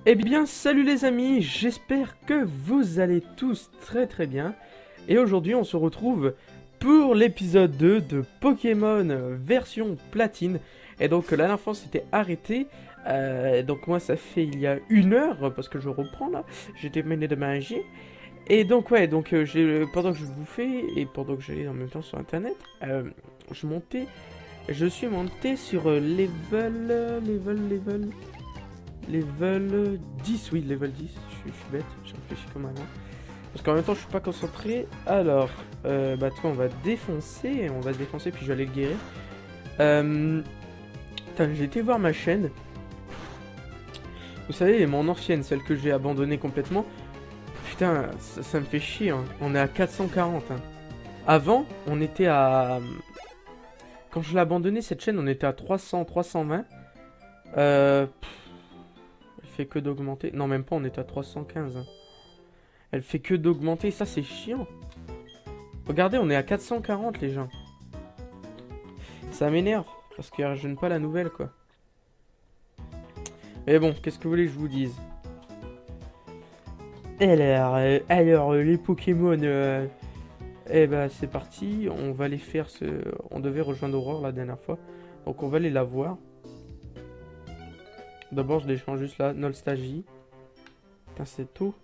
Eh bien, salut les amis, j'espère que vous allez tous très bien. Et aujourd'hui, on se retrouve pour l'épisode 2 de Pokémon version platine. Et donc, la dernière fois, on s'était arrêté. Donc, moi, ça fait il y a 1 heure, parce que je reprends là. J'ai terminé de manger. Et donc, ouais, donc, pendant que je bouffais et pendant que j'allais en même temps sur internet, je suis monté sur level 10, oui, level 10. Je suis bête, je réfléchis comme un an. Parce qu'en même temps, je suis pas concentré. Alors, bah, toi, on va défoncer, puis je vais aller le guérir. Putain, j'ai été voir ma chaîne. Vous savez, mon ancienne, celle que j'ai abandonnée complètement. Putain, ça me fait chier, hein. On est à 440, hein. Avant, on était à... Quand je l'ai abandonné, cette chaîne, on était à 300, 320. Elle fait que d'augmenter. Non, même pas, on est à 315, hein. Elle fait que d'augmenter, ça c'est chiant. Regardez, on est à 440 les gens. Ça m'énerve, parce qu'ils rajeunent pas la nouvelle quoi. Mais bon, qu'est-ce que vous voulez que je vous dise? Alors, les Pokémon, eh ben c'est parti, on va les faire On devait rejoindre Aurore la dernière fois, donc on va aller la voir. D'abord je les change juste là, Nostalgie. Putain c'est tôt.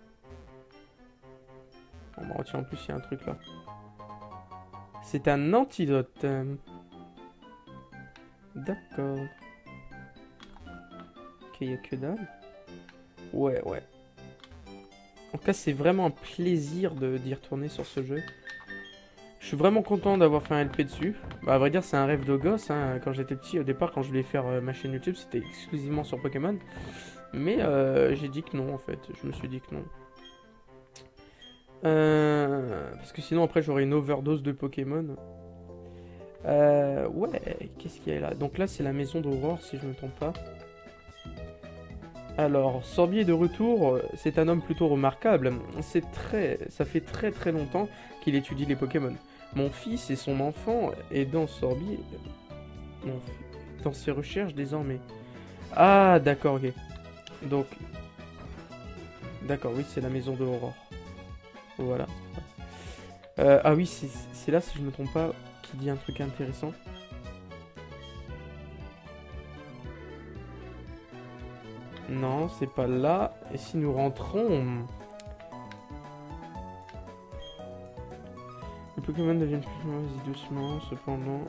Bon bah tiens, en plus il y a un truc là. C'est un antidote. D'accord. Ok, il y a que dalle. Ouais. En tout cas, c'est vraiment un plaisir d'y retourner sur ce jeu. Je suis vraiment content d'avoir fait un LP dessus. Bah, à vrai dire, c'est un rêve de gosse, hein. Quand j'étais petit, au départ, quand je voulais faire ma chaîne YouTube, c'était exclusivement sur Pokémon. Mais j'ai dit que non, en fait. Je me suis dit que non. Parce que sinon, après, j'aurais une overdose de Pokémon. Ouais, qu'est-ce qu'il y a là? Donc là, c'est la maison d'Aurore, si je ne me trompe pas. Alors, Sorbier est de retour, c'est un homme plutôt remarquable. Ça fait très longtemps qu'il étudie les Pokémon. Mon fils et son enfant aidant Sorbier dans ses recherches désormais. Ah, d'accord, ok. Donc, d'accord, oui, c'est la maison de Aurore. Voilà. Ah oui, c'est là, si je me trompe pas, qui dit un truc intéressant. Non, c'est pas là. Et si nous rentrons... Les Pokémon deviennent plus vas-y doucement, cependant...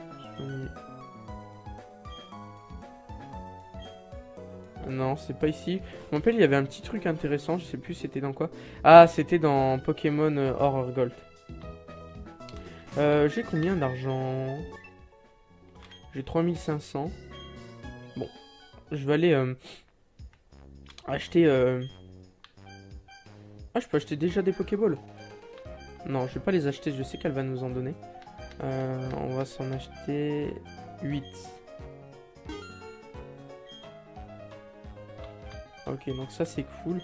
Non, c'est pas ici. Je me rappelle, il y avait un petit truc intéressant, je sais plus c'était dans quoi. Ah, c'était dans Pokémon Or Gold. J'ai combien d'argent? J'ai 3500. Bon, je vais aller acheter... Ah, je peux acheter déjà des Pokéballs. Non, je vais pas les acheter, je sais qu'elle va nous en donner. On va s'en acheter 8. Ok, donc ça c'est cool.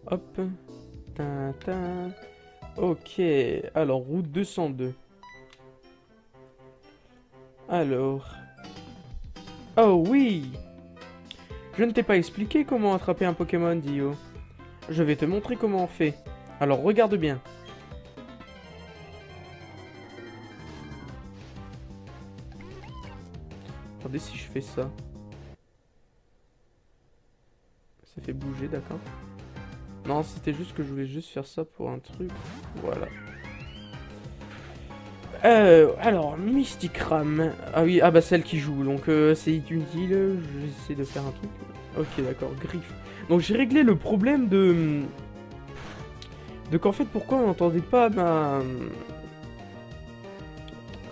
Hop. Tintin. Ok, alors route 202. Alors. Oh oui! Je ne t'ai pas expliqué comment attraper un Pokémon, Dio. Je vais te montrer comment on fait. Alors regarde bien. Attendez si je fais ça. Ça fait bouger, d'accord. Non, c'était juste que je voulais juste faire ça pour un truc. Voilà. Alors, Mystic Ram. Ah oui, ah bah celle qui joue, donc c'est inutile. J'essaie de faire un truc. Ok, d'accord, griffe. Donc j'ai réglé le problème de qu'en fait, pourquoi on n'entendait pas ma...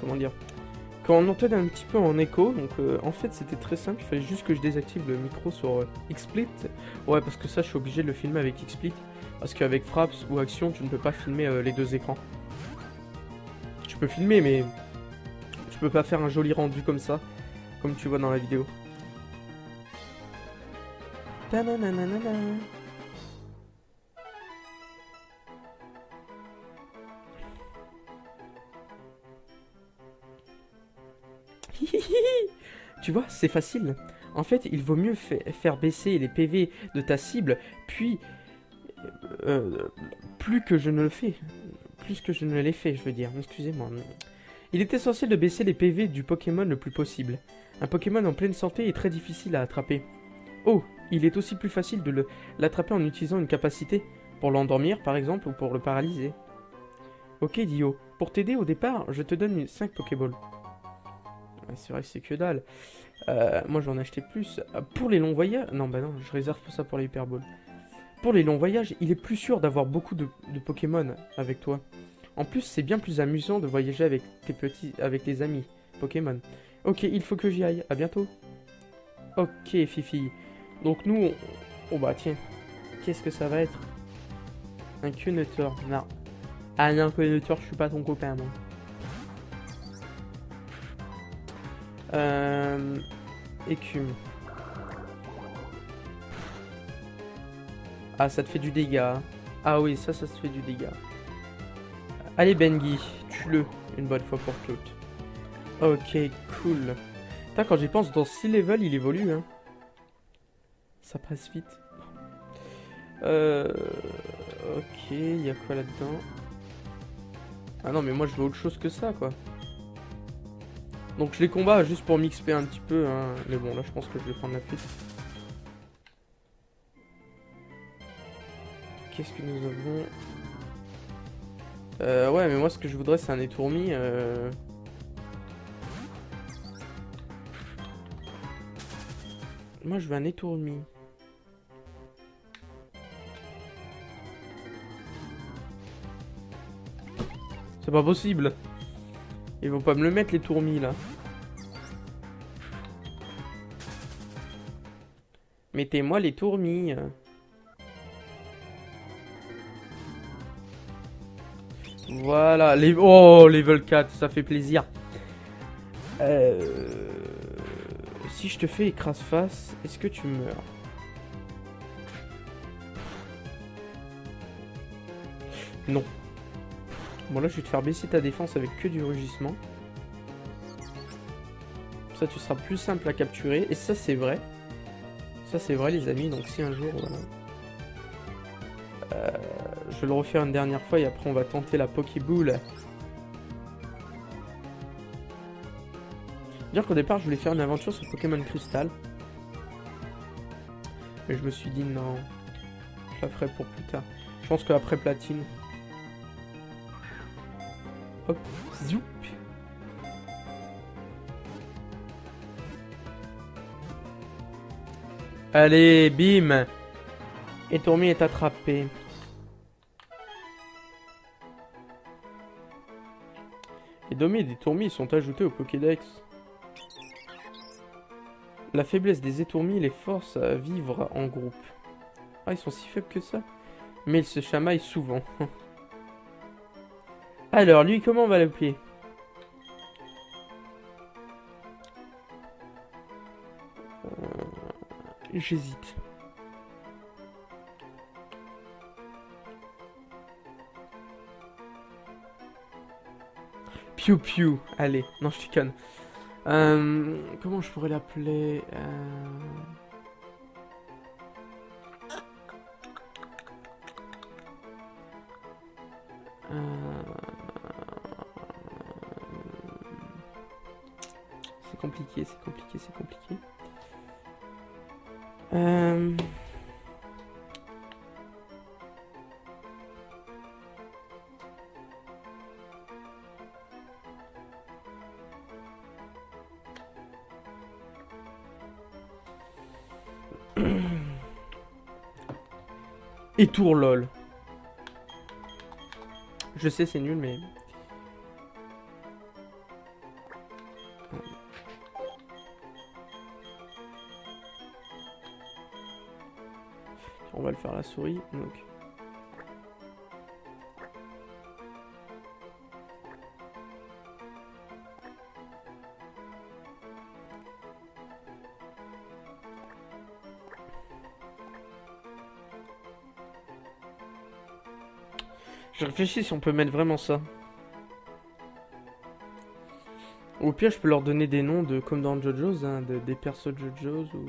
Comment dire? Quand on entendait un petit peu en écho, donc en fait c'était très simple, il fallait juste que je désactive le micro sur XSplit. Ouais, parce que ça je suis obligé de le filmer avec XSplit. Parce qu'avec Fraps ou Action, tu ne peux pas filmer les deux écrans. Tu peux filmer, mais tu peux pas faire un joli rendu comme ça, comme tu vois dans la vidéo. Ta-na-na-na-na-na. Tu vois, c'est facile. En fait, il vaut mieux faire baisser les PV de ta cible, puis... plus que je ne le fais. Plus que je ne l'ai fait, je veux dire. Excusez-moi. Il est essentiel de baisser les PV du Pokémon le plus possible. Un Pokémon en pleine santé est très difficile à attraper. Oh, il est aussi plus facile de l'attraper en utilisant une capacité, pour l'endormir par exemple, ou pour le paralyser. Ok Dio, pour t'aider au départ, je te donne 5 Pokéballs. Ouais, c'est vrai que c'est que dalle. Moi j'en ai acheté plus. Pour les longs voyages... Non bah non, je réserve ça pour les Hyperballs. Pour les longs voyages, il est plus sûr d'avoir beaucoup de Pokémon avec toi. En plus, c'est bien plus amusant de voyager avec tes amis Pokémon. Ok, il faut que j'y aille. À bientôt. Ok, Fifi. Donc nous, oh bah tiens. Qu'est-ce que ça va être? Un Quenetor. Non. Ah non, Quenetor, je suis pas ton copain, moi. Écume. Ah, ça te fait du dégât. Ah oui, ça te fait du dégât. Allez, Bengi, tue-le une bonne fois pour toutes. Ok, cool. Putain, quand j'y pense, dans 6 levels, il évolue, hein. Ça passe vite. Ok, il y a quoi là-dedans? Ah non, mais moi, je veux autre chose que ça, quoi. Donc, je les combats juste pour m'XP un petit peu, hein. Mais bon, là, je pense que je vais prendre la fuite. Qu'est-ce que nous avons? Ouais, mais moi, ce que je voudrais, c'est un étourmi. Moi, je veux un étourmi. C'est pas possible. Ils vont pas me le mettre, les tourmis, là. Mettez-moi les tourmis. Voilà. Oh, level 4, ça fait plaisir. Si je te fais écrase-face, est-ce que tu meurs? Non. Bon, là, je vais te faire baisser ta défense avec que du rugissement. Ça, tu seras plus simple à capturer. Et ça, c'est vrai. Ça, c'est vrai, les amis. Donc, si un jour, voilà. Je vais le refaire une dernière fois et après, on va tenter la Pokéball. Dire qu'au départ, je voulais faire une aventure sur Pokémon Crystal. Mais je me suis dit non. Je la ferai pour plus tard. Je pense qu'après Platine. Hop, zoup. Allez, bim. Et Tourmi est attrapé. Les Domi et des Tourmis sont ajoutés au Pokédex. La faiblesse des étourmis les force à vivre en groupe. Ah, ils sont si faibles que ça. Mais ils se chamaillent souvent. Alors, lui, comment on va l'appeler? J'hésite. Piu Piu. Allez, non, je déconne. Comment je pourrais l'appeler? C'est compliqué, c'est compliqué, c'est compliqué. Et tour lol. Je sais, c'est nul, mais... On va le faire à la souris, donc... Je réfléchis si on peut mettre vraiment ça. Au pire, je peux leur donner des noms de comme dans JoJo's, hein, des persos de JoJo's. Ou...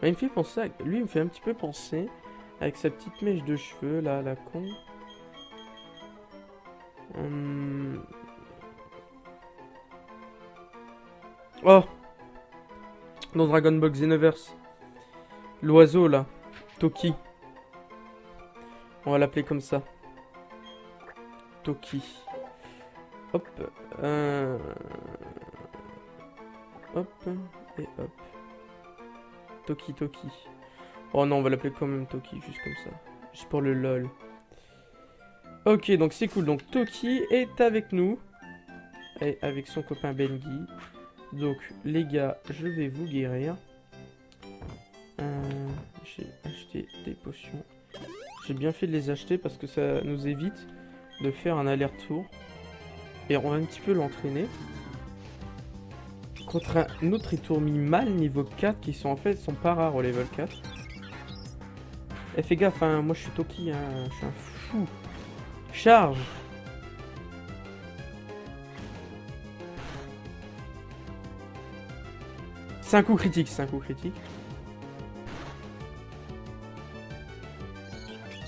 Bah, il me fait penser lui, il me fait un petit peu penser avec sa petite mèche de cheveux, là, la con. Oh! Dans Dragon Ball Xenoverse. L'oiseau, là. Toki. On va l'appeler comme ça. Toki. Hop. Hop. Et hop. Toki, Toki. Oh non, on va l'appeler quand même Toki, juste comme ça. Juste pour le lol. Ok, donc c'est cool. Donc Toki est avec nous. Et avec son copain Bengi. Donc les gars, je vais vous guérir. J'ai acheté des potions. J'ai bien fait de les acheter parce que ça nous évite de faire un aller-retour. Et on va un petit peu l'entraîner. Contre un autre étourmi mâle niveau 4 qui sont en fait sont pas rares au level 4. Et fais gaffe, hein, moi je suis Toki, hein, je suis un fou. Charge! C'est un coup critique, c'est un coup critique.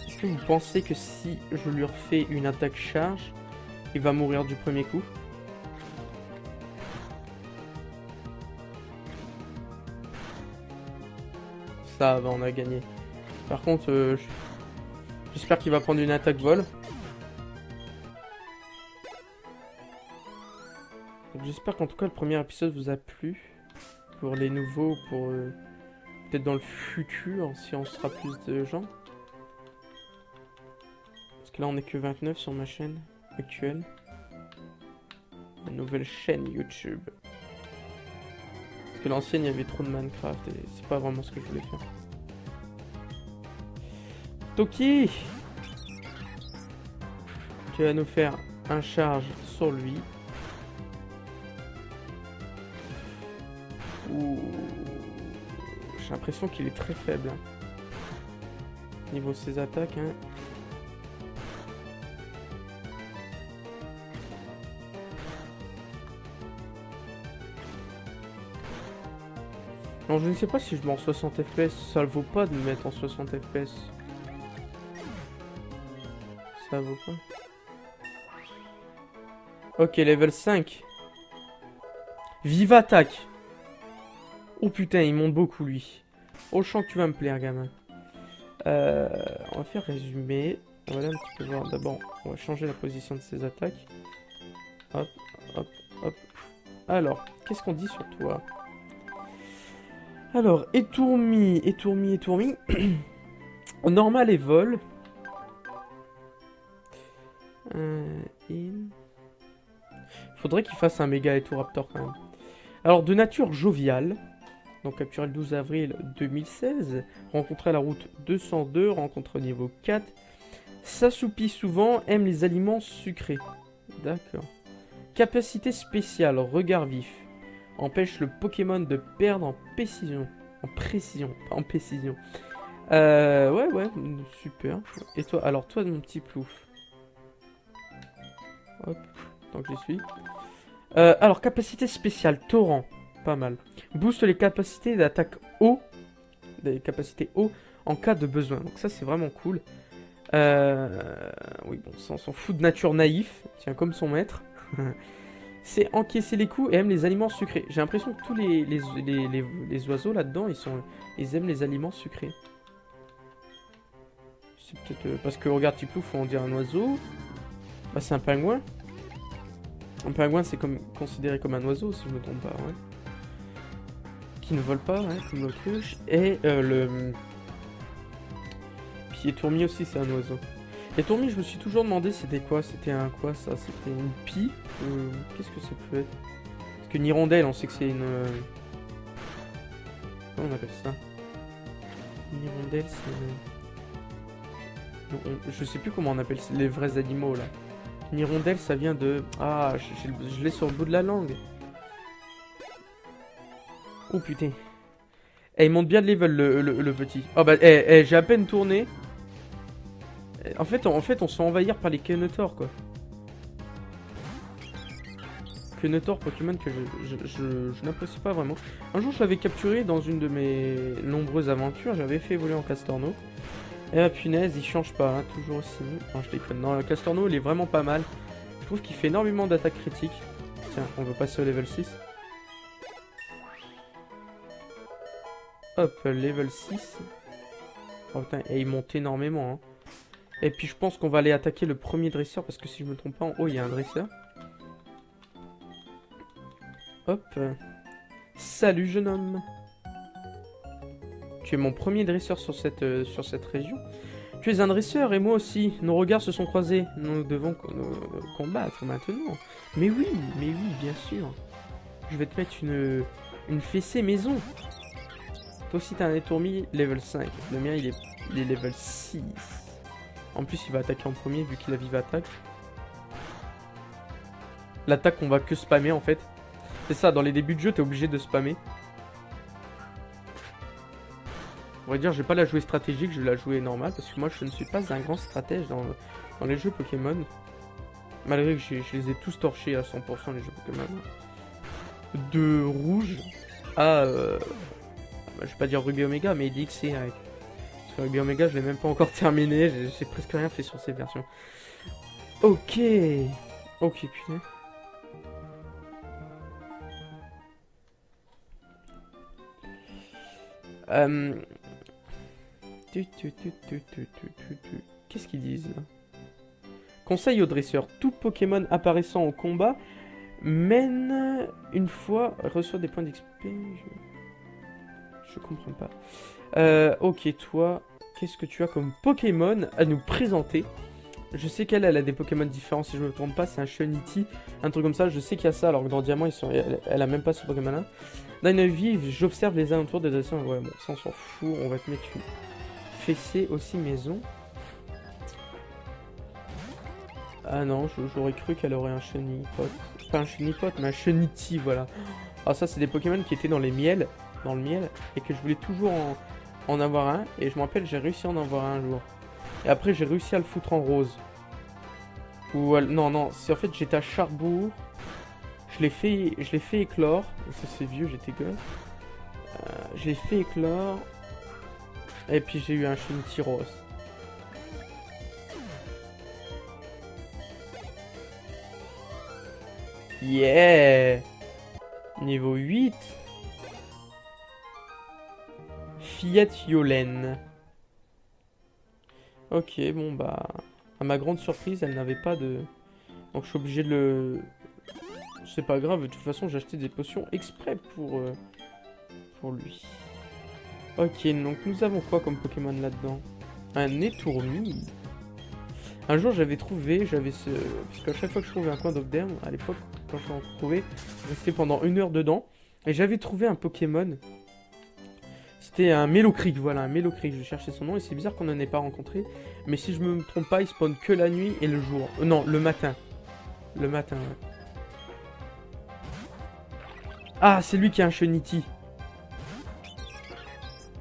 Est-ce que vous pensez que si je lui refais une attaque charge, il va mourir du premier coup? Ça va, on a gagné. Par contre, j'espère qu'il va prendre une attaque vol. J'espère qu'en tout cas le premier épisode vous a plu. Pour les nouveaux, pour peut-être dans le futur, si on sera plus de gens. Parce que là on est que 29 sur ma chaîne actuelle. La nouvelle chaîne YouTube. Parce que l'ancienne il y avait trop de Minecraft et c'est pas vraiment ce que je voulais faire. Toki! Tu vas nous faire un charge sur lui. J'ai l'impression qu'il est très faible. Hein. Niveau ses attaques. Hein. Non, je ne sais pas si je mets en 60 FPS. Ça le vaut pas de me mettre en 60 FPS. Ça vaut pas. Ok, level 5. Vive attaque. Oh putain, il monte beaucoup lui. Oh, je sens que tu vas me plaire, gamin. On va faire résumé. On va aller un petit peu voir. D'abord, on va changer la position de ses attaques. Hop, hop, hop. Alors, qu'est-ce qu'on dit sur toi? Alors, étourmi, étourmi, étourmi. Normal et vol. Faudrait qu'il fasse un méga Etoraptor quand même. Alors, de nature joviale. Donc capturé le 12 avril 2016, rencontré à la route 202, rencontre niveau 4, s'assoupit souvent, aime les aliments sucrés. D'accord. Capacité spéciale, regard vif, empêche le Pokémon de perdre en précision. En précision, pas en précision. Ouais, super. Et toi, alors toi mon petit plouf. Hop, tant que j'y suis. Alors capacité spéciale, torrent. Pas mal. Booste les capacités d'attaque eau. Des capacités eau en cas de besoin. Donc ça c'est vraiment cool. Oui bon, ça on s'en fout de nature naïf. Tiens, comme son maître. C'est encaisser les coups et aime les aliments sucrés. J'ai l'impression que tous les oiseaux là-dedans, ils aiment les aliments sucrés. C'est peut-être... parce que regarde Tiplouf, on dirait un oiseau. Bah c'est un pingouin. Un pingouin c'est considéré comme un oiseau si je me trompe pas, ouais. Qui ne vole pas, hein, comme l'autruche. Et puis étourmi aussi, c'est un oiseau. Étourmi, je me suis toujours demandé c'était quoi. C'était un quoi ça? C'était une pie? Qu'est-ce que ça peut être? Parce qu'une hirondelle, on sait que c'est une... Comment on appelle ça? Une hirondelle, c'est... Je sais plus comment on appelle les vrais animaux là. Une hirondelle, ça vient de... Ah, je l'ai sur le bout de la langue. Oh putain. Eh, il monte bien de level le petit. Oh bah, j'ai à peine tourné. En fait, on se fait envahir par les Kenotors, quoi. Venusaur, Pokémon que je n'apprécie pas vraiment. Un jour, je l'avais capturé dans une de mes nombreuses aventures. J'avais fait évoluer en Castorno. Et la punaise, il change pas, hein, toujours aussi. Non, je déconne. Non, le Castorno, il est vraiment pas mal. Je trouve qu'il fait énormément d'attaques critiques. Tiens, on va passer au level 6. Hop, level 6. Oh putain, et il monte énormément. Hein. Et puis je pense qu'on va aller attaquer le premier dresseur. Parce que si je me trompe pas, en haut, il y a un dresseur. Hop. Salut, jeune homme. Tu es mon premier dresseur sur cette région. Tu es un dresseur et moi aussi. Nos regards se sont croisés. Nous devons combattre maintenant. Mais oui, bien sûr. Je vais te mettre une fessée maison. Toi aussi, t'as un étourmi level 5. Le mien, il est level 6. En plus, il va attaquer en premier vu qu'il a vive attaque. L'attaque, on va que spammer en fait. C'est ça, dans les débuts de jeu, t'es obligé de spammer. On va dire, je vais pas la jouer stratégique, je vais la jouer normale. Parce que moi, je ne suis pas un grand stratège dans les jeux Pokémon. Malgré que je les ai tous torchés à 100% les jeux Pokémon. De rouge à... je vais pas dire Ruby Omega, mais DXC avec. Parce que Ruby Omega, je l'ai même pas encore terminé. J'ai presque rien fait sur cette version. Ok. Ok, putain. Qu'est-ce qu'ils disent là? Conseil aux dresseurs. Tout Pokémon apparaissant au combat mène une fois, reçoit des points d'XP. Je comprends pas. Ok, toi, qu'est-ce que tu as comme Pokémon à nous présenter? Je sais qu'elle a des Pokémon différents, si je me trompe pas, c'est un Shunity, un truc comme ça. Je sais qu'il y a ça, alors que dans Diamant, elle a même pas ce Pokémon-là. Dans une vie, j'observe les alentours des dresseurs. Ouais, bon, ça on s'en fout, on va te mettre une fessée aussi maison. Ah non, j'aurais cru qu'elle aurait un Chenipote. Pas un Chenipote, mais un Shunity, voilà. Alors ça, c'est des Pokémon qui étaient dans les miels, dans le miel, et que je voulais toujours en avoir un. Et je me rappelle, j'ai réussi à en avoir un jour. Et après, j'ai réussi à le foutre en rose. Ou non, c'est en fait, j'étais à Charbourg. Je l'ai fait éclore. Et ça, c'est vieux, j'étais gosse. Je l'ai fait éclore. Et puis, j'ai eu un Shunity rose. Yeah! Niveau 8. Fillette Yolène. Ok, bon bah... À ma grande surprise, elle n'avait pas de... Donc je suis obligé de le... C'est pas grave, de toute façon j'ai acheté des potions exprès pour lui. Ok, donc nous avons quoi comme Pokémon là-dedans? Un étourmi. Un jour j'avais trouvé, parce qu'à chaque fois que je trouvais un coin d'Obderm, à l'époque, quand je l'en trouvais, je restais pendant 1 heure dedans. Et j'avais trouvé un Pokémon. C'était un Mélocreek, voilà, un Mélocreek, je cherchais son nom et c'est bizarre qu'on n'en ait pas rencontré. Mais si je me trompe pas, il spawn que la nuit et le jour. Non, le matin. Le matin, ouais. Ah, c'est lui qui a un Shunity.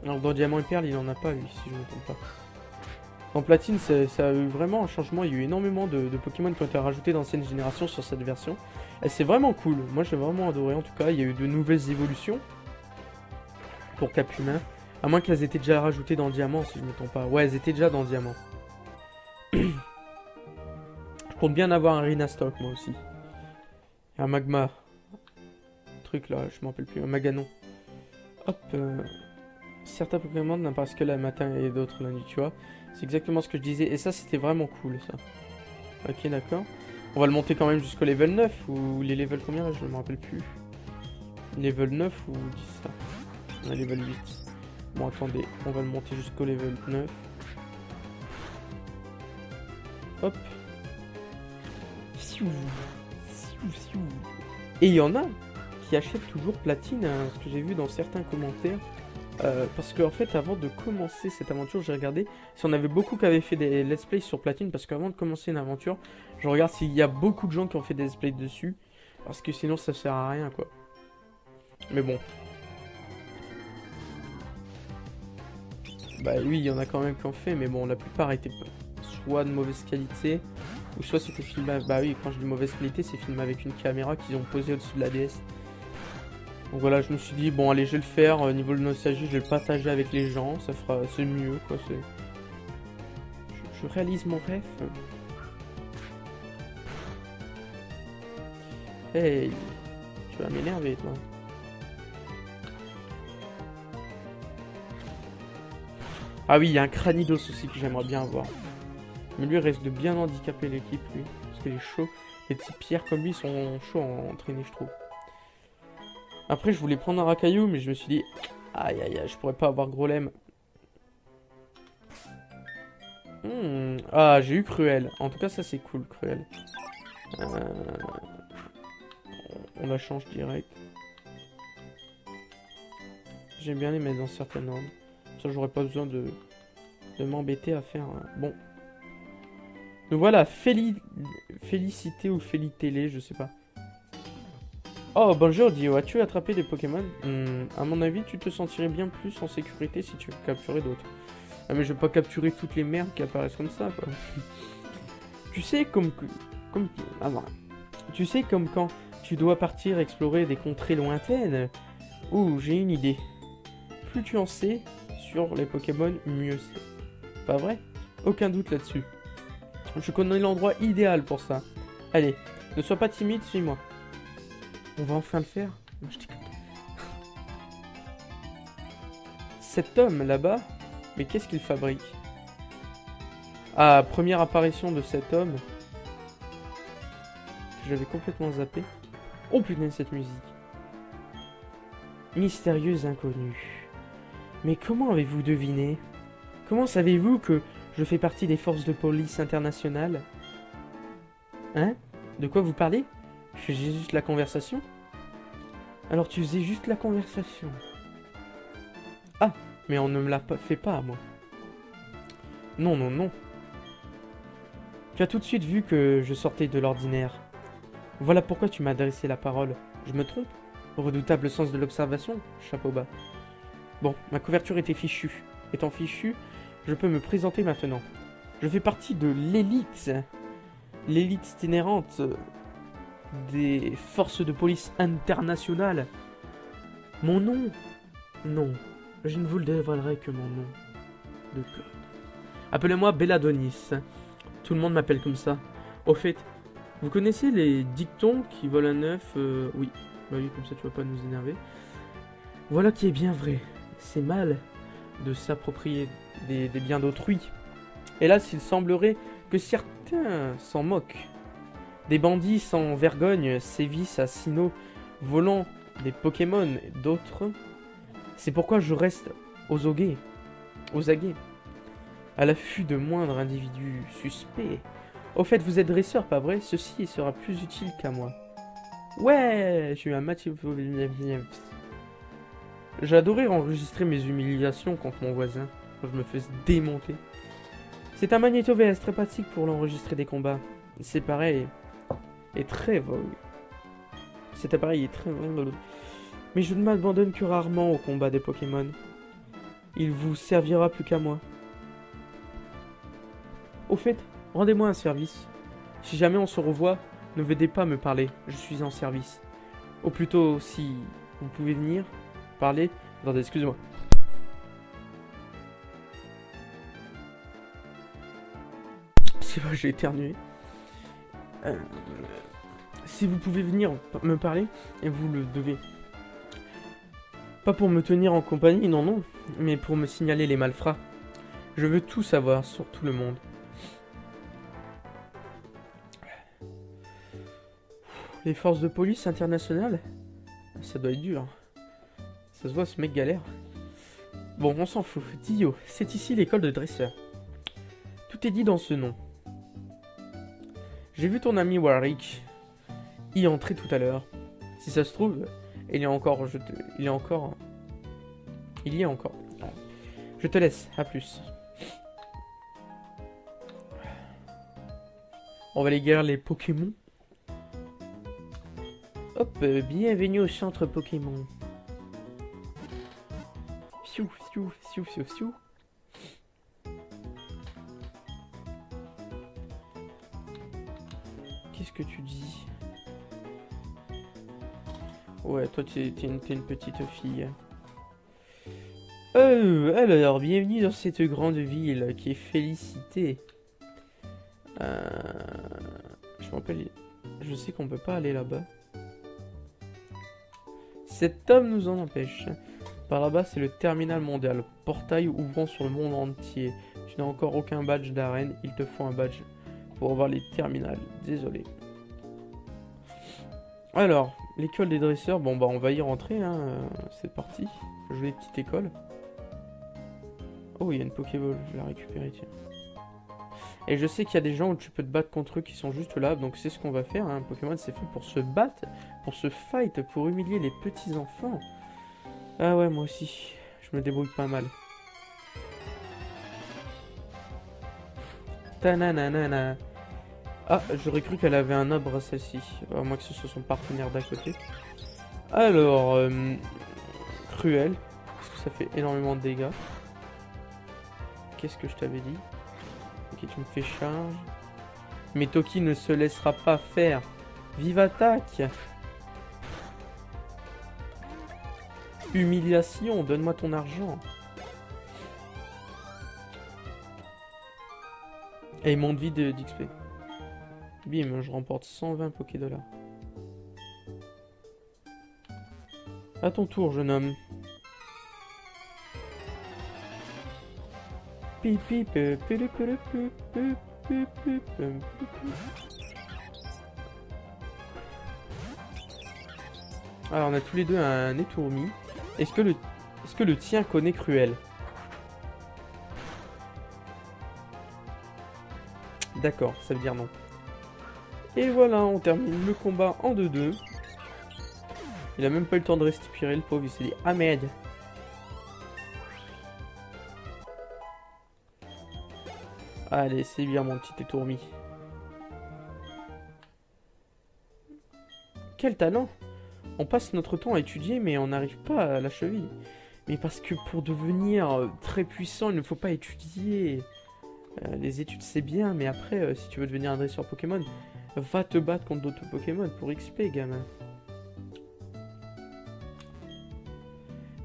Alors dans Diamant et Perle, il en a pas lui, si je ne me trompe pas. En Platine, ça a eu vraiment un changement. Il y a eu énormément de Pokémon qui ont été rajoutés d'anciennes générations sur cette version. Et c'est vraiment cool. Moi, j'ai vraiment adoré. En tout cas, il y a eu de nouvelles évolutions. Pour Capumin. À moins qu'elles étaient déjà rajoutées dans Diamant, si je ne me trompe pas. Ouais, elles étaient déjà dans Diamant. Je compte bien avoir un Rhinastock, moi aussi. Et un Magma. Truc là, je m'en rappelle plus. Un Maganon. Hop. Certains Pokémon n'apparaissent que le matin et d'autres la nuit, tu vois. C'est exactement ce que je disais. Et ça, c'était vraiment cool, ça. Ok, d'accord. On va le monter quand même jusqu'au level 9. Ou les levels combien là? Je ne me rappelle plus. Level 9 ou 10 ça. On a level 8. Bon, attendez, on va le monter jusqu'au level 9. Hop. Et il y en a qui achètent toujours platine, hein, ce que j'ai vu dans certains commentaires. Parce qu'en fait, avant de commencer cette aventure, j'ai regardé si on avait beaucoup qui avaient fait des let's play sur platine. Parce qu'avant de commencer une aventure, je regarde s'il y a beaucoup de gens qui ont fait des let's play dessus. Parce que sinon, ça sert à rien, quoi. Mais bon. Bah oui, il y en a quand même qui ont fait, mais bon, la plupart étaient soit de mauvaise qualité, ou soit c'était filmé... Bah oui, quand je dis mauvaise qualité, c'est filmé avec une caméra qu'ils ont posée au-dessus de la DS. Donc voilà, je me suis dit, bon allez, je vais le faire, au niveau de nostalgie, je vais le partager avec les gens, ça fera... c'est mieux, quoi, c'est... Je réalise mon rêve. Hey, tu vas m'énerver, toi. Ah oui, il y a un Cranidos aussi que j'aimerais bien avoir. Mais lui, il risque de bien handicaper l'équipe, lui. Parce qu'il est chaud. Les petits pierres comme lui sont chauds à entraîner, je trouve. Après, je voulais prendre un racaillou, mais je me suis dit... Aïe, aïe, aïe, je pourrais pas avoir Grolem. Ah, j'ai eu Cruel. En tout cas, ça, c'est cool, Cruel. On la change direct. J'aime bien les mettre dans certains ordres. Ça, j'aurais pas besoin de m'embêter à faire... Bon. Donc voilà, Félicité ou Félitélé, je sais pas. Oh, bonjour Dio, as-tu attrapé des Pokémon? À mon avis, tu te sentirais bien plus en sécurité si tu capturais d'autres. Ah mais je vais pas capturer toutes les merdes qui apparaissent comme ça, quoi. Tu sais, tu sais, comme quand tu dois partir explorer des contrées lointaines. Ouh, j'ai une idée. Plus tu en sais sur les Pokémon, mieux c'est. Pas vrai? Aucun doute là-dessus. Je connais l'endroit idéal pour ça. Allez, ne sois pas timide, suis-moi. On va enfin le faire. Cet homme là-bas, mais qu'est-ce qu'il fabrique? Ah, première apparition de cet homme. J'avais complètement zappé. Oh putain, cette musique. Mystérieuse inconnue. Mais comment avez-vous deviné? Comment savez-vous que je fais partie des forces de police internationales? Hein? De quoi vous parlez? Je fais juste la conversation? Alors tu faisais juste la conversation. Ah, mais on ne me l'a pas fait pas à moi. Non, non, non. Tu as tout de suite vu que je sortais de l'ordinaire. Voilà pourquoi tu m'as adressé la parole. Je me trompe? Redoutable sens de l'observation, chapeau bas. Bon, ma couverture était fichue. Étant fichue, je peux me présenter maintenant. Je fais partie de l'élite. L'élite itinérante des forces de police internationales. Mon nom? Non, je ne vous le dévoilerai que mon nom de code. Appelez-moi Belladonis. Tout le monde m'appelle comme ça. Au fait, vous connaissez les dictons qui volent un œuf? Oui. Bah oui, comme ça tu vas pas nous énerver. Voilà qui est bien vrai. C'est mal de s'approprier des biens d'autrui. Hélas, il semblerait que certains s'en moquent. Des bandits sans vergogne sévissent à Sinnoh, volant des Pokémon et d'autres. C'est pourquoi je reste aux aguets, à l'affût de moindres individus suspects. Au fait, vous êtes dresseur, pas vrai? Ceci sera plus utile qu'à moi. Ouais, j'ai eu un match. J'ai adoré enregistrer mes humiliations contre mon voisin, quand je me faisais démonter. C'est un magnéto VS très pratique pour l'enregistrer des combats. C'est pareil. Et très vol. Cet appareil est très vol. Mais je ne m'abandonne que rarement au combat des Pokémon. Il vous servira plus qu'à moi. Au fait, rendez-moi un service. Si jamais on se revoit, ne venez pas me parler. Je suis en service. Ou plutôt, si vous pouvez venir parler. Attendez, excusez-moi. C'est bon, j'ai éternué. Si vous pouvez venir me parler, et vous le devez. Pas pour me tenir en compagnie, non, non, mais pour me signaler les malfrats. Je veux tout savoir sur tout le monde. Les forces de police internationales? Ça doit être dur. Ça se voit, ce mec galère. Bon, on s'en fout. Dio, c'est ici l'école de dresseur. Tout est dit dans ce nom. J'ai vu ton ami Warwick y entrer tout à l'heure. Si ça se trouve, il y a encore... Il y a encore... Je te laisse, à plus. On va aller guérir les Pokémon. Hop, bienvenue au centre Pokémon. Fiou, fiou, fiou, fiou, fiou. qu'est-ce que tu dis? Ouais, toi, t'es une petite fille. Alors, bienvenue dans cette grande ville qui est Félicité. Je me rappelle... Je sais qu'on peut pas aller là-bas. Cet homme nous en empêche. Par là-bas, c'est le terminal mondial. Portail ouvrant sur le monde entier. Tu n'as encore aucun badge d'arène. Il te faut un badge pour voir les terminals. Désolé. Alors, l'école des dresseurs. Bon, bah, on va y rentrer. Hein. C'est parti. Jouer petite école. Oh, il y a une Pokéball. Je vais la récupérer, tiens. Et je sais qu'il y a des gens où tu peux te battre contre eux qui sont juste là. Donc, c'est ce qu'on va faire. Hein. Pokémon, c'est fait pour se battre. Pour se fight. Pour humilier les petits enfants. Ah ouais, moi aussi. Je me débrouille pas mal. Tananana. Ah, j'aurais cru qu'elle avait un arbre à celle-ci. À moins que ce soit son partenaire d'à côté. Alors, Cruel. Parce que ça fait énormément de dégâts. Qu'est-ce que je t'avais dit? Ok, tu me fais charge. Mais Toki ne se laissera pas faire. Vive attaque! Humiliation, donne-moi ton argent. Et il monte vite d'XP. Bim, je remporte 120 Pokédollars. À ton tour, jeune homme. Alors, on a tous les deux un étourmi. Est-ce que le tien connaît Cruel? D'accord, ça veut dire non. Et voilà, on termine le combat en 2-2. Il a même pas eu le temps de respirer, le pauvre, il s'est dit « Ah merde !» Allez, c'est bien mon petit étourmi. Quel talent! On passe notre temps à étudier, mais on n'arrive pas à la cheville. Mais parce que pour devenir très puissant, il ne faut pas étudier. Les études, c'est bien, mais après, si tu veux devenir un dresseur Pokémon, va te battre contre d'autres Pokémon pour XP, gamin.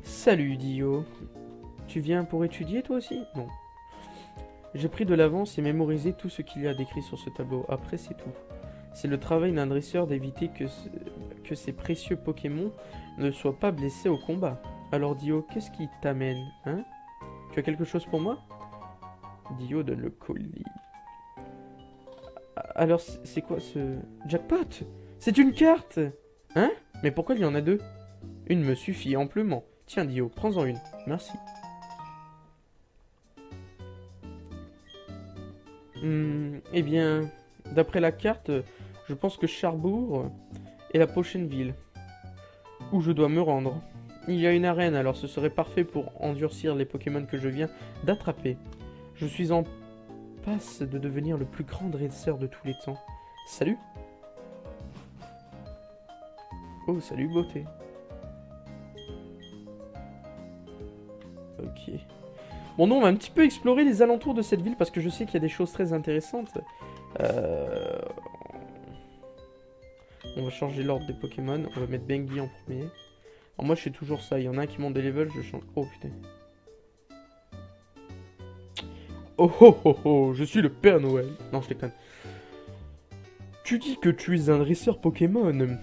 Salut, Dio. Tu viens pour étudier, toi aussi? Non. J'ai pris de l'avance et mémorisé tout ce qu'il y a décrit sur ce tableau. Après, c'est tout. C'est le travail d'un dresseur d'éviter que ces précieux Pokémon ne soient pas blessés au combat. Alors Dio, qu'est-ce qui t'amène, hein? Tu as quelque chose pour moi? Dio donne le colis. Alors, c'est quoi ce... Jackpot? C'est une carte! Hein? Mais pourquoi il y en a deux? Une me suffit amplement. Tiens Dio, prends-en une. Merci. Eh bien, d'après la carte, je pense que Charbourg est la prochaine ville où je dois me rendre. Il y a une arène, alors ce serait parfait pour endurcir les Pokémon que je viens d'attraper. Je suis en passe de devenir le plus grand dresseur de tous les temps. Salut! Oh, salut beauté. Ok. Bon, non, on va un petit peu explorer les alentours de cette ville parce que je sais qu'il y a des choses très intéressantes. On va changer l'ordre des Pokémon. On va mettre Bengi en premier. Alors moi, je fais toujours ça. Il y en a un qui monte des levels, je change... Oh, putain. Oh, oh, oh, oh, je suis le Père Noël. Non, je déconne. Tu dis que tu es un dresseur Pokémon.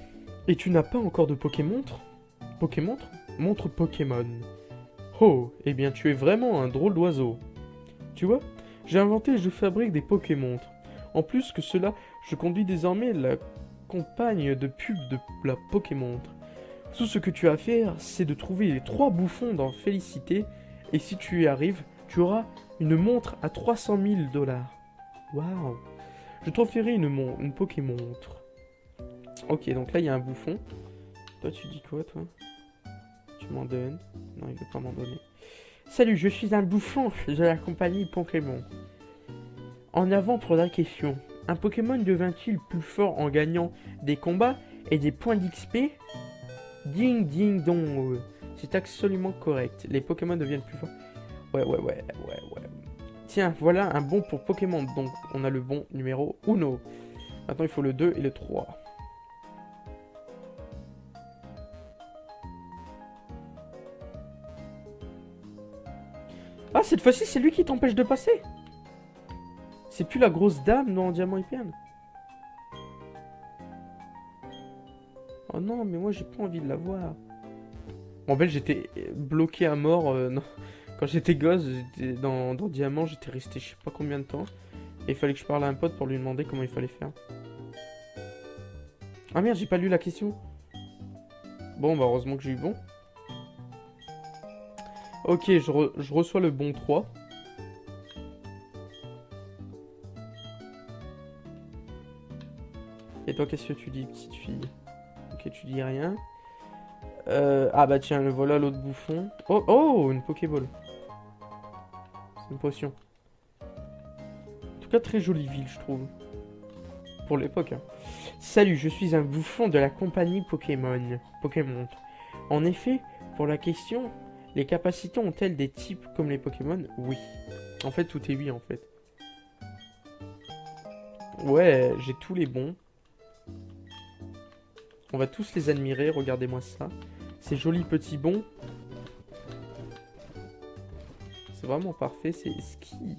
Et tu n'as pas encore de Pokémontre? Pokémontre? Montre Pokémon. Oh, eh bien tu es vraiment un drôle d'oiseau. Tu vois, j'ai inventé et je fabrique des Pokémontres. En plus que cela, je conduis désormais la campagne de pub de la Pokémontre. Tout ce que tu as à faire, c'est de trouver les 3 bouffons dans Félicité, et si tu y arrives, tu auras une montre à 300 000 $. Waouh. Je t'offrirai une Pokémontre. Ok, donc là, il y a un bouffon. Toi, tu dis quoi, toi? Tu m'en donnes? Non, il veut pas m'en donner. Salut, je suis un bouffon de la compagnie Pokémon. En avant pour la question. Un Pokémon devint-il plus fort en gagnant des combats et des points d'XP? Ding ding dong. C'est absolument correct. Les Pokémon deviennent plus forts. Ouais. Tiens, voilà un bon pour Pokémon. Donc, on a le bon numéro 1. Maintenant, il faut le 2 et le 3. Ah, cette fois-ci, c'est lui qui t'empêche de passer. C'est plus la grosse dame dans Diamant Hypern. Oh non, mais moi, j'ai pas envie de la voir. En fait, j'étais bloqué à mort. Non. Quand j'étais gosse, dans Diamant, j'étais resté je sais pas combien de temps. Et il fallait que je parle à un pote pour lui demander comment il fallait faire. Ah merde, j'ai pas lu la question. Bon, bah heureusement que j'ai eu bon. Ok, je reçois le bon 3. Et toi, qu'est-ce que tu dis, petite fille? Ok, tu dis rien. Ah bah tiens, le voilà l'autre bouffon. Oh, oh, une Pokéball. C'est une potion. En tout cas, très jolie ville, je trouve. Pour l'époque. Hein. Salut, je suis un bouffon de la compagnie Pokémon. Pokémon. En effet, pour la question, les capacités ont-elles des types comme les Pokémon? Oui. En fait, tout est oui, en fait. Ouais, j'ai tous les bons. On va tous les admirer, regardez-moi ça. Ces jolis petits bons. C'est vraiment parfait, c'est ski.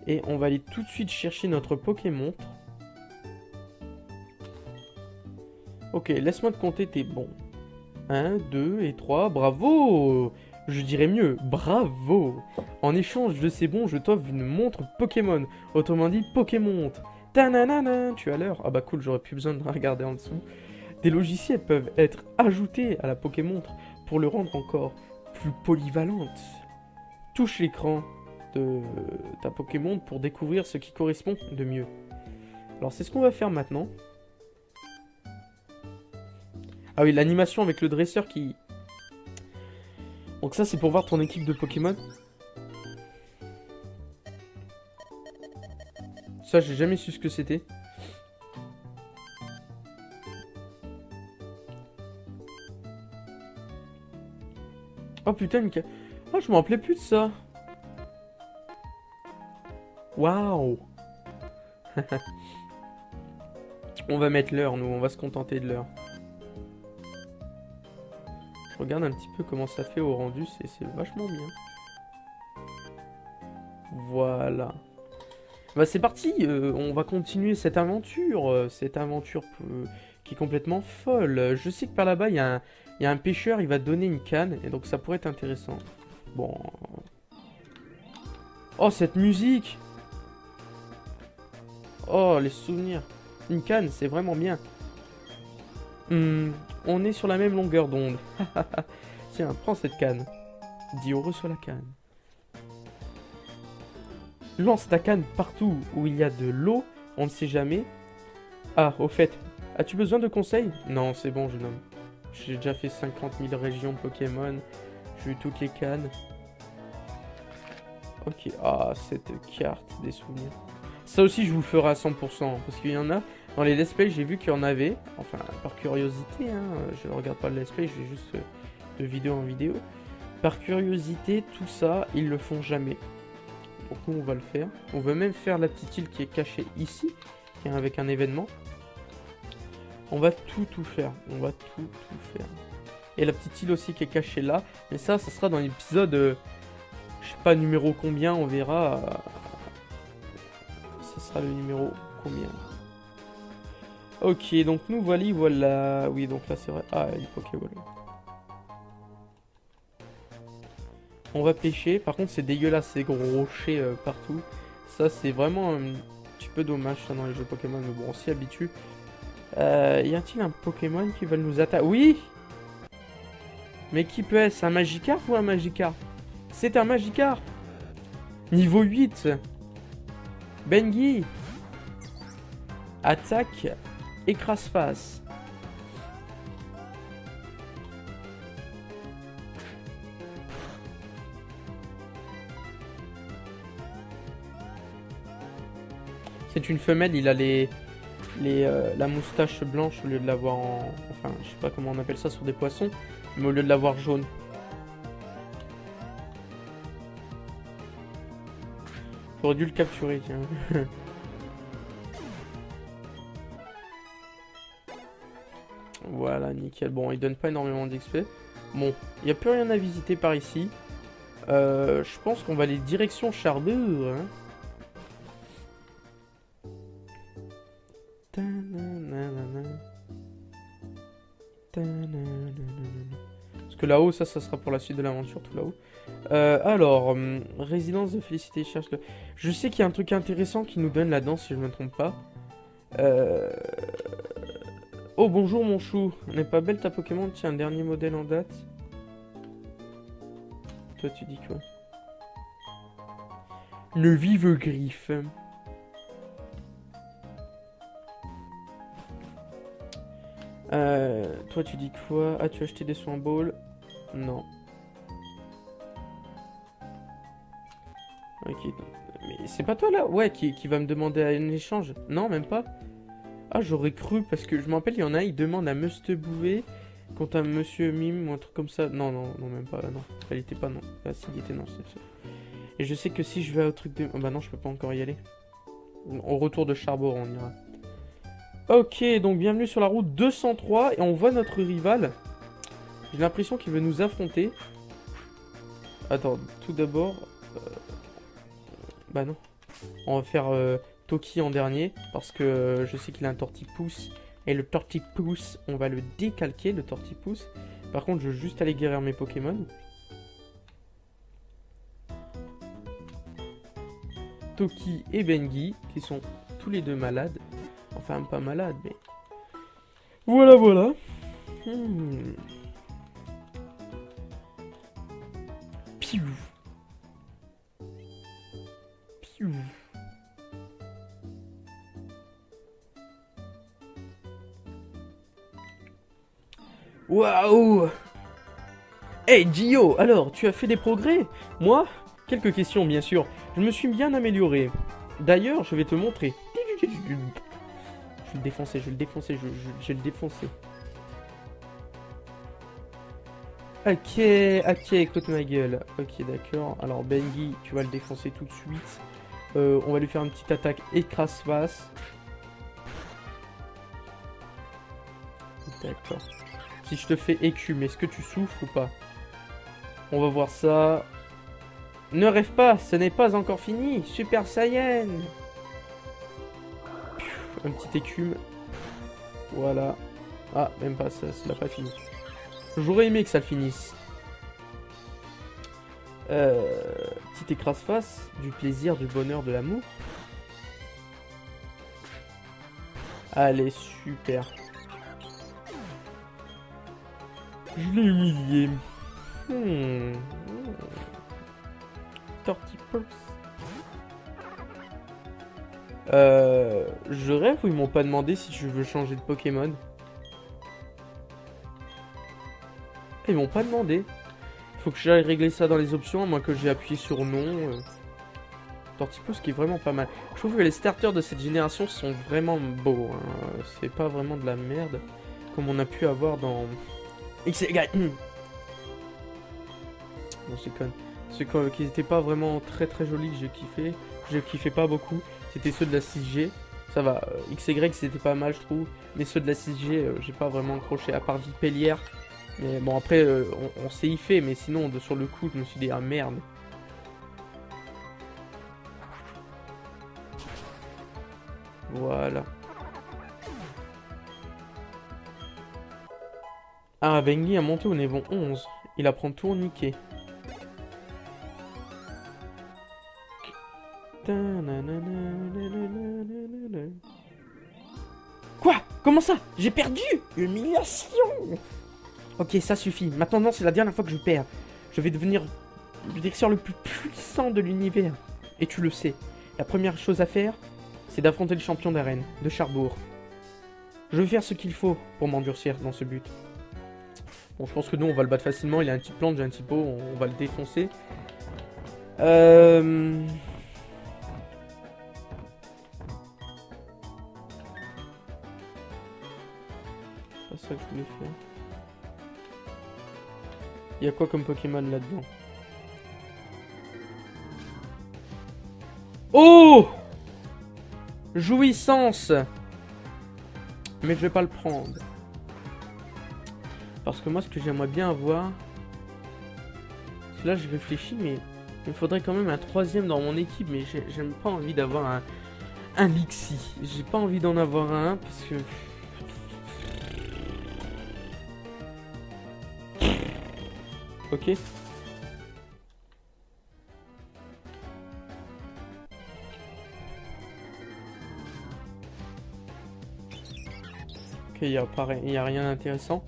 Et on va aller tout de suite chercher notre Pokémon. Ok, laisse-moi te compter tes bons. 1, 2 et 3, bravo! Je dirais mieux, bravo! En échange de ces bons, je t'offre une montre Pokémon. Autrement dit, Pokémon. Tananana, tu as l'heure? Ah bah cool, j'aurais plus besoin de regarder en dessous. Des logiciels peuvent être ajoutés à la Pokémontre pour le rendre encore plus polyvalente. Touche l'écran de ta Pokémon pour découvrir ce qui correspond de mieux. Alors c'est ce qu'on va faire maintenant. Ah oui, l'animation avec le dresseur qui... Donc ça c'est pour voir ton équipe de Pokémon. Ça j'ai jamais su ce que c'était. Oh putain, une... Oh, je m'en rappelais plus de ça. Waouh. On va mettre l'heure, nous. On va se contenter de l'heure. Je regarde un petit peu comment ça fait au rendu. C'est vachement bien. Voilà. Bah c'est parti. On va continuer cette aventure. Cette aventure qui est complètement folle. Je sais que par là-bas, il y a un pêcheur. Il va te donner une canne. Et donc ça pourrait être intéressant. Bon... Oh, cette musique! Oh, les souvenirs. Une canne, c'est vraiment bien. On est sur la même longueur d'onde. Tiens, prends cette canne. Dio reçoit la canne. Lance ta canne partout où il y a de l'eau. On ne sait jamais. Ah, au fait, as-tu besoin de conseils? Non, c'est bon, jeune homme. J'ai déjà fait 50 000 régions Pokémon. J'ai eu toutes les cannes. Ok, ah, cette carte des souvenirs. Ça aussi, je vous le ferai à 100%. Parce qu'il y en a, dans les let's play, j'ai vu qu'il y en avait. Enfin, par curiosité, hein, je ne regarde pas le let's play, je vais juste de vidéo en vidéo. Par curiosité, tout ça, ils le font jamais. Donc nous, on va le faire. On va même faire la petite île qui est cachée ici, qui est avec un événement. On va tout faire. On va tout faire. Et la petite île aussi qui est cachée là. Mais ça sera dans l'épisode... je sais pas numéro combien, on verra. Ce sera le numéro combien. Ok, donc nous voilà. Oui, donc là c'est vrai. Ah, il faut que voilà. On va pêcher. Par contre, c'est dégueulasse, ces gros rochers partout. Ça, c'est vraiment un petit peu dommage ça dans les jeux Pokémon. Mais bon, on s'y habitue. Y a-t-il un Pokémon qui va nous attaquer? Oui! Mais qui peut être? Un Magikarp ou un Magikarp? C'est un Magikarp. Niveau 8. Bengi. Attaque. Écrase-face. C'est une femelle, il a la moustache blanche au lieu de l'avoir en... Enfin, je sais pas comment on appelle ça sur des poissons. Mais au lieu de l'avoir jaune. J'aurais dû le capturer, tiens. Voilà, nickel. Bon, il donne pas énormément d'XP. Bon, il n'y a plus rien à visiter par ici. Je pense qu'on va aller direction Charbeur. Hein. Parce que là-haut, ça sera pour la suite de l'aventure, tout là-haut. Alors, résidence de Félicité, cherche le... Je sais qu'il y a un truc intéressant qui nous donne là-dedans, si je me trompe pas. Oh, bonjour mon chou. N'est pas belle ta Pokémon? Tiens, un dernier modèle en date. Toi, tu dis quoi? Le vive griffe. Toi, tu dis quoi? Ah, tu as acheté des soins ball? Non. Ok. Mais c'est pas toi là? Ouais, qui va me demander un échange? Non, même pas. Ah, j'aurais cru, parce que je me rappelle, il y en a, il demande à Must Bouvet contre un Monsieur Mime ou un truc comme ça. Non, non, non, même pas, non. Il était pas, non. Ah, si, il était, non, c'est ça. Et je sais que si je vais au truc de... Oh, bah non, je peux pas encore y aller. Au retour de Charbord, on ira. Ok, donc bienvenue sur la route 203, et on voit notre rival. J'ai l'impression qu'il veut nous affronter. Attends, tout d'abord... Bah non. On va faire... Toki en dernier, parce que je sais qu'il a un Tortipousse, et le Tortipousse, on va le décalquer, le Tortipousse. Par contre, je veux juste aller guérir mes Pokémon. Toki et Bengi, qui sont tous les deux malades. Enfin, pas malades, mais... Voilà, voilà. Piou. Piou. Waouh! Hey Gio, alors, tu as fait des progrès? Moi? Quelques questions, bien sûr. Je me suis bien amélioré. D'ailleurs, je vais te montrer. Je vais le défoncer, je vais le défoncer, je vais le défoncer. Ok, écoute ma gueule. Ok, d'accord. Alors, Bengi, tu vas le défoncer tout de suite. On va lui faire une petite attaque écrase-face. D'accord. Si je te fais écume, est-ce que tu souffres ou pas? On va voir ça. Ne rêve pas, ce n'est pas encore fini. Super Saiyan. Un petit écume. Voilà. Ah, même pas, ça l'a pas fini. J'aurais aimé que ça le finisse. Petite écrase-face. Du plaisir, du bonheur, de l'amour. Allez, super. Je l'ai humilié. Tortipousse. Je rêve ou ils m'ont pas demandé si je veux changer de Pokémon? Ils m'ont pas demandé. Faut que j'aille régler ça dans les options, à moins que j'ai appuyé sur non. Tortipousse qui est vraiment pas mal. Je trouve que les starters de cette génération sont vraiment beaux. Hein. C'est pas vraiment de la merde comme on a pu avoir dans... XY. Non, c'est con. Ceux qui n'étaient pas vraiment très très jolis que j'ai kiffé. Je kiffais pas beaucoup. C'était ceux de la 6G. Ça va. XY c'était pas mal je trouve. Mais ceux de la 6G j'ai pas vraiment accroché. À part Vipellière. Mais bon après on s'est y fait. Mais sinon sur le coup je me suis dit ah merde. Voilà. Ah, Bengi a monté au niveau 11. Il apprend tout niqué. Quoi? Comment ça? J'ai perdu? Humiliation! Ok, ça suffit. Maintenant, c'est la dernière fois que je perds. Je vais devenir le dresseur le plus puissant de l'univers. Et tu le sais. La première chose à faire, c'est d'affronter le champion d'arène, de Charbord. Je vais faire ce qu'il faut pour m'endurcir dans ce but. Bon, je pense que nous, on va le battre facilement. Il a un petit plante, j'ai un petit pot. On va le défoncer. C'est pas ça que je voulais faire. Il y a quoi comme Pokémon là-dedans? Oh! Jouissance! Mais je vais pas le prendre. Parce que moi, ce que j'aimerais bien avoir... Parce que là, je réfléchis, mais il me faudrait quand même un troisième dans mon équipe. Mais j'ai pas envie d'avoir un Lixie. J'ai pas envie d'en avoir un, parce que... Ok. Ok, il y a rien d'intéressant.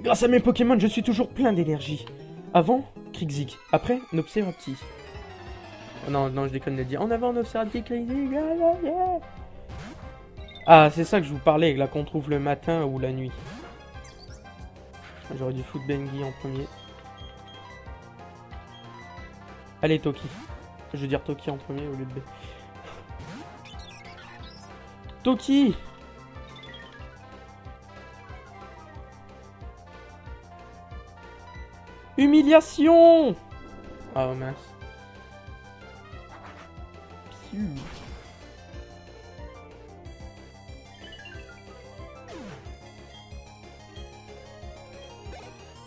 Grâce à mes Pokémon, je suis toujours plein d'énergie. Avant, Krixig. Après, Nopserapti. Oh non, non, je déconne de le dire. En avant, Nopserapti, Krixig. Yeah. Ah, c'est ça que je vous parlais, là qu'on trouve le matin ou la nuit. J'aurais dû foutre Bengi en premier. Allez, Toki. Je veux dire Toki en premier au lieu de B. Toki! Humiliation! Oh mince. Piu.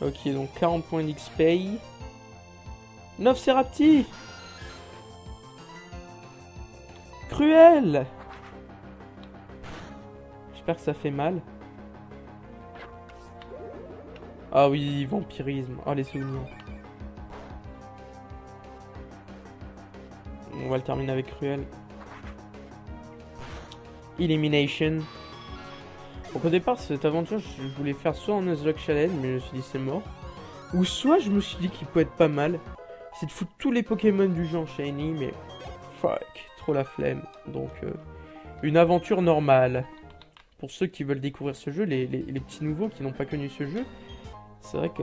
Ok, donc 40 points d'XP. Nopserapti! Cruel! J'espère que ça fait mal. Ah oui, vampirisme. Oh, les souvenirs. On va le terminer avec Cruel. Elimination. Donc au départ, cette aventure, je voulais faire soit en Nuzlocke Challenge, mais je me suis dit c'est mort. Ou soit je me suis dit qu'il peut être pas mal. C'est de foutre tous les Pokémon du genre Shiny, mais... Fuck, trop la flemme. Donc, une aventure normale. Pour ceux qui veulent découvrir ce jeu, les petits nouveaux qui n'ont pas connu ce jeu, c'est vrai que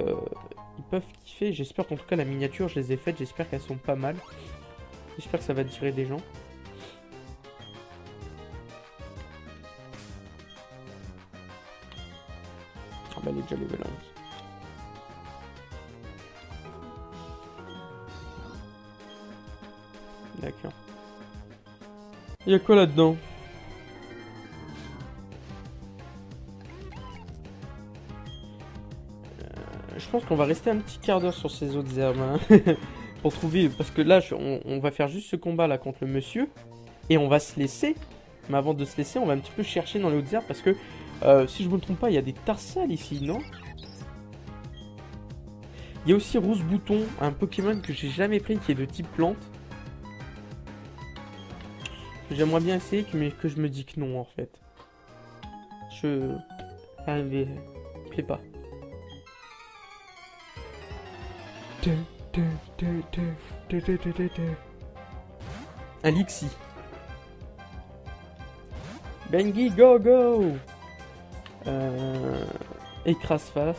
ils peuvent kiffer. J'espère qu'en tout cas la miniature, je les ai faites. J'espère qu'elles sont pas mal. J'espère que ça va attirer des gens. Ah bah elle est déjà level 11. D'accord. Il y a quoi là-dedans? Je pense qu'on va rester un petit quart d'heure sur ces autres herbes. Hein, pour trouver... Parce que là, on va faire juste ce combat là contre le monsieur. Et on va se laisser. Mais avant de se laisser, on va un petit peu chercher dans les hautes herbes. Parce que, si je me trompe pas, il y a des tarsales ici, non? Il y a aussi Rose Bouton, un Pokémon que j'ai jamais pris qui est de type plante. J'aimerais bien essayer, mais que je me dis que non en fait. Je... Allez, fais pas. Un Lixie. Bengi, go go. Écrase-face.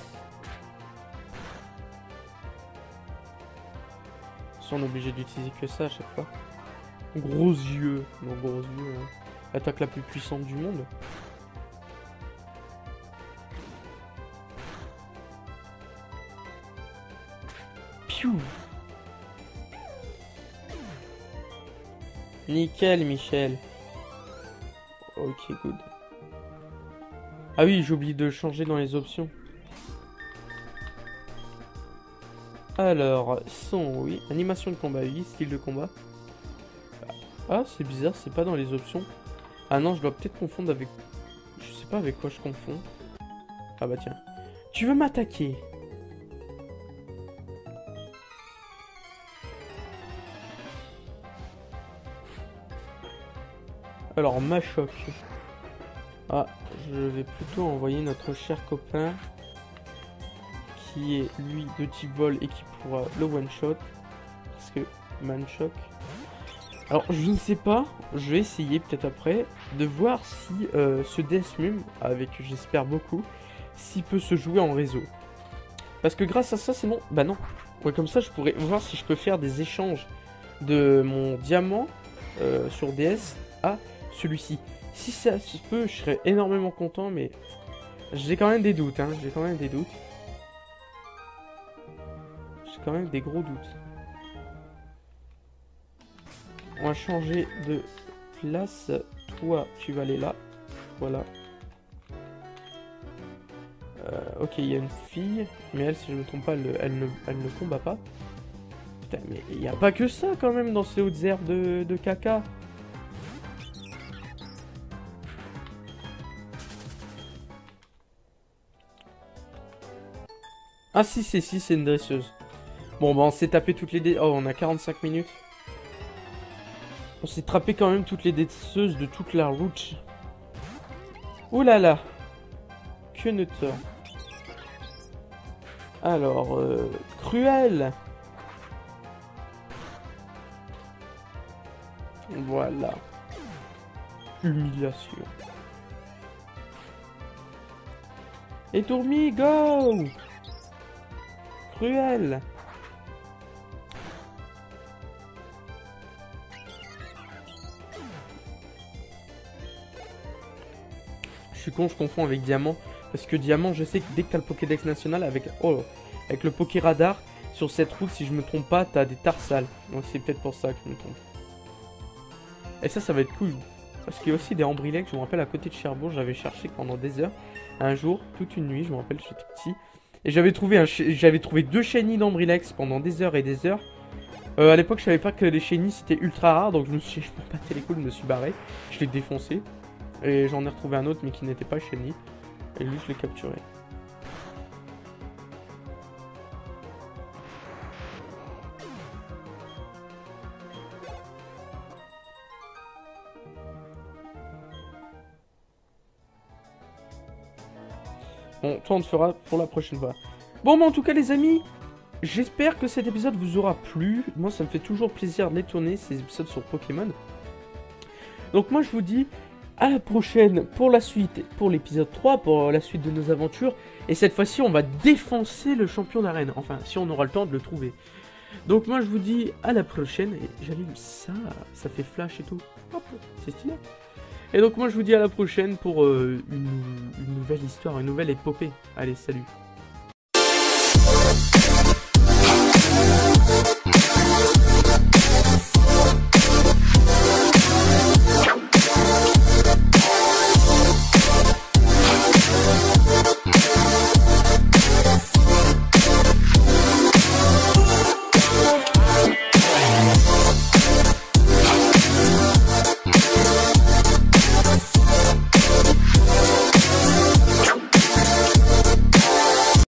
On est obligé d'utiliser que ça à chaque fois. Gros yeux. Non, gros yeux. Hein. L'attaque la plus puissante du monde. Piou. Nickel, Michel. Ok, good. Ah oui, j'ai oublié de changer dans les options. Alors, son, oui. Animation de combat, oui. Style de combat. Ah, c'est bizarre, c'est pas dans les options. Ah non, je dois peut-être confondre avec... Je sais pas avec quoi je confonds. Ah bah tiens. Tu veux m'attaquer? Alors, Machoc. Ah, je vais plutôt envoyer notre cher copain... qui est lui de type vol et qui pourra le one shot parce que Manchoc. Alors je ne sais pas, je vais essayer peut-être après de voir si ce Deathmum, avec j'espère beaucoup, s'il peut se jouer en réseau. Parce que grâce à ça c'est bon, bah non, ouais, comme ça je pourrais voir si je peux faire des échanges de mon diamant sur DS à celui-ci. Si ça se peut, je serais énormément content, mais j'ai quand même des doutes, hein, j'ai quand même des doutes. J'ai quand même des gros doutes. On va changer de place. Toi, tu vas aller là. Voilà. Ok, il y a une fille. Mais elle, si je ne me trompe pas, elle ne combat pas. Putain, mais il n'y a pas que ça quand même dans ces hautes herbes de caca. Ah si, c'est une dresseuse. Bon, bah on s'est tapé toutes les... Oh, on a 45 minutes. On s'est trappé quand même toutes les dresseuses de toute la route. Ouh là là. Que ne tort. Alors, Cruel. Voilà. Humiliation. Et Tourmi, go! Cruel. Je suis con, je confonds avec Diamant. Parce que Diamant, je sais que dès que t'as le Pokédex national avec le Poké Radar, sur cette route, si je me trompe pas, t'as des tarsales. Donc c'est peut-être pour ça que je me trompe. Et ça va être cool. Parce qu'il y a aussi des Ambrilex, je me rappelle à côté de Cherbourg, j'avais cherché pendant des heures. Un jour, toute une nuit, je me rappelle, j'étais petit. Et j'avais trouvé 2 Shiny d'Ambrilex pendant des heures et des heures. À l'époque, je savais pas que les Shiny c'était ultra rare, donc je me battais les couilles, je me suis barré. Je l'ai défoncé. Et j'en ai retrouvé un autre, mais qui n'était pas Shiny. Et lui, je l'ai capturé. Bon, toi on te fera pour la prochaine fois. Bon, mais en tout cas les amis, j'espère que cet épisode vous aura plu. Moi ça me fait toujours plaisir de les tourner, ces épisodes sur Pokémon. Donc moi je vous dis à la prochaine pour la suite, pour l'épisode 3, pour la suite de nos aventures. Et cette fois-ci on va défoncer le champion d'arène. Enfin, si on aura le temps de le trouver. Donc moi je vous dis à la prochaine. Et j'allume ça, ça fait flash et tout. Hop, c'est stylé. Et donc moi je vous dis à la prochaine pour une nouvelle histoire, une nouvelle épopée. Allez, salut.